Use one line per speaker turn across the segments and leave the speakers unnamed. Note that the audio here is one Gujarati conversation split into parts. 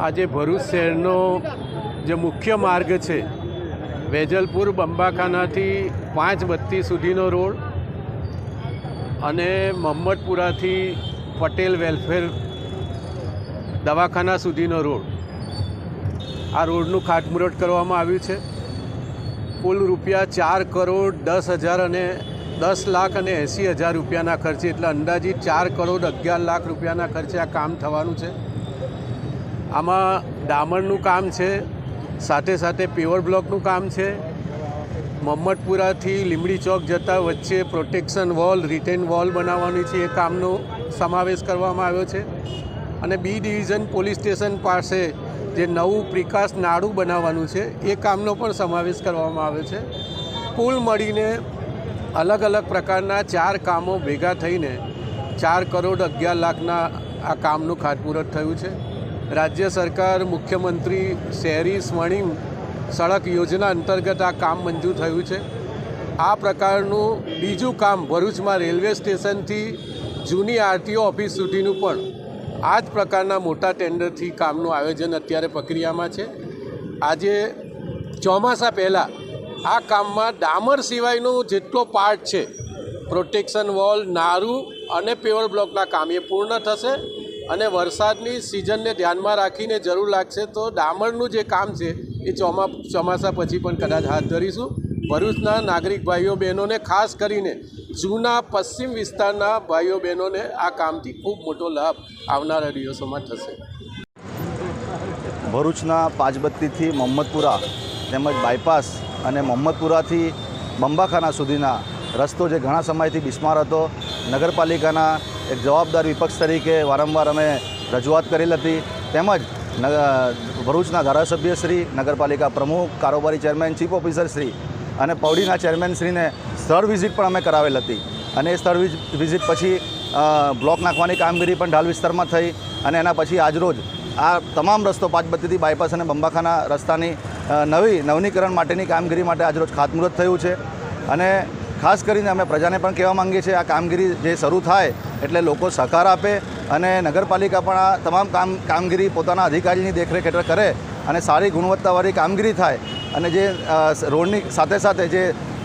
આજે ભરૂચ શહેરનો જે મુખ્ય માર્ગ છે વેજલપુર બંબાખાનાથી 5 બત્તી સુધીનો રોડ અને મહમ્મદપુરાથી પટેલ વેલફેર દવાખાના સુધીનો રોડ, આ રોડનું ખાતમુહૂર્ત કરવામાં આવ્યું છે. કુલ રૂપિયા 4,10,80,000 રૂપિયાના ખર્ચે, એટલે અંદાજિત 4,11,00,000 રૂપિયાના ખર્ચે આ કામ થવાનું છે. આમાં ડામરનું કામ છે, સાથે સાથે પેવર બ્લોકનું કામ છે. મહમ્મદપુરાથી લીંબડી ચોક જતાં વચ્ચે પ્રોટેક્શન વોલ, રિટેન વોલ બનાવવાની છે, એ કામનો સમાવેશ કરવામાં આવ્યો છે. અને બી ડિવિઝન પોલીસ સ્ટેશન પાસે જે નવું પ્રિકાસ નાળું બનાવવાનું છે, એ કામનો પણ સમાવેશ કરવામાં આવ્યો છે. કુલ મળીને અલગ અલગ પ્રકારના 4 કામો ભેગા થઈને 4,11,00,000ના આ કામનું ખાતમુહૂર્ત થયું છે. રાજ્ય સરકાર મુખ્યમંત્રી શહેરી સ્વર્ણિમ સડક યોજના અંતર્ગત આ કામ મંજૂર થયું છે. આ પ્રકારનું બીજું કામ ભરૂચમાં રેલવે સ્ટેશનથી જૂની આરટીઓ ઓફિસ સુધીનું પણ આ જ પ્રકારના મોટા ટેન્ડરથી કામનું આયોજન અત્યારે પ્રક્રિયામાં છે. આજે ચોમાસા પહેલાં આ કામમાં ડામર સિવાયનો જેટલો પાર્ટ છે, પ્રોટેક્શન વોલ, નારું અને પેવર બ્લોકના કામ, એ પૂર્ણ થશે. અને વરસાદની સિઝનને ધ્યાનમાં રાખીને જરૂર લાગશે તો ડામરનું જે કામ છે એ ચોમાસા પછી પણ કદાચ હાથ ધરીશું. ભરૂચના નાગરિક ભાઈઓ બહેનોને, ખાસ કરીને જૂના પશ્ચિમ વિસ્તારના ભાઈઓ બહેનોને આ કામથી ખૂબ મોટો લાભ આવનારા દિવસોમાં થશે.
ભરૂચના પાંચબત્તીથી મહમ્મદપુરા તેમજ બાયપાસ અને મહમ્મદપુરાથી બંબાખાના સુધીના રસ્તો જે ઘણા સમયથી બિસ્માર હતો, નગરપાલિકાના એક જવાબદાર વિપક્ષ તરીકે વારંવાર અમે રજૂઆત કરેલ હતી. તેમજ ભરૂચના ધારાસભ્યશ્રી, નગરપાલિકા પ્રમુખ, કારોબારી ચેરમેન, ચીફ ઓફિસર શ્રી અને પૌડીના ચેરમેનશ્રીને સ્થળ વિઝિટ પણ અમે કરાવેલ હતી. અને એ સ્થળ વિઝિટ પછી બ્લોક નાખવાની કામગીરી પણ ઢાલ વિસ્તારમાં થઈ. અને એના પછી આજરોજ આ તમામ રસ્તો પાંચબત્તીથી બાયપાસ અને બંબાખાના રસ્તાની નવીનીકરણ માટેની કામગીરી માટે આજરોજ ખાતમુહૂર્ત થયું છે. અને ખાસ કરીને અમે પ્રજાને પણ કહેવા માંગીએ છીએ, આ કામગીરી જે શરૂ થાય એટલે લોકો સહકાર આપે અને નગરપાલિકા પણ આ તમામ કામગીરી પોતાના અધિકારીની દેખરેખ હેઠળ કરે અને સારી ગુણવત્તાવાળી કામગીરી થાય. અને જે રોડની સાથે સાથે જે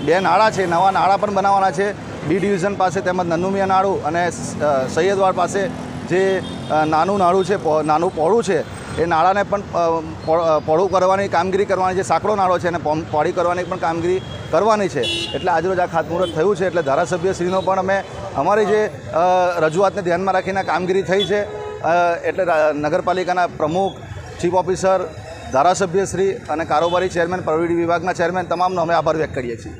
2 નાળા છે, નવા નાળા પણ બનાવવાના છે. બી ડિવિઝન પાસે તેમજ નન્નુમિયા નાળું અને સૈયદવાડ પાસે જે નાનું નાળું છે, નાનું પહોળું છે, એ નાળાને પણ પહોળું કરવાની કામગીરી કરવાની છે. સાંકડો નાળો છે અને પહોળી કરવાની પણ કામગીરી કરવાની છે. એટલે આજરોજ આ ખાતમુહૂર્ત થયું છે. એટલે ધારાસભ્યશ્રીનો પણ અમે અમારી જે રજૂઆતને ધ્યાનમાં રાખીને કામગીરી થઈ છે. એટલે નગરપાલિકાના પ્રમુખ, ચીફ ઓફિસર, ધારાસભ્યશ્રી અને કારોબારી ચેરમેન, પ્રવૃત્તિ વિભાગના ચેરમેન તમામનો અમે આભાર વ્યક્ત કરીએ છીએ.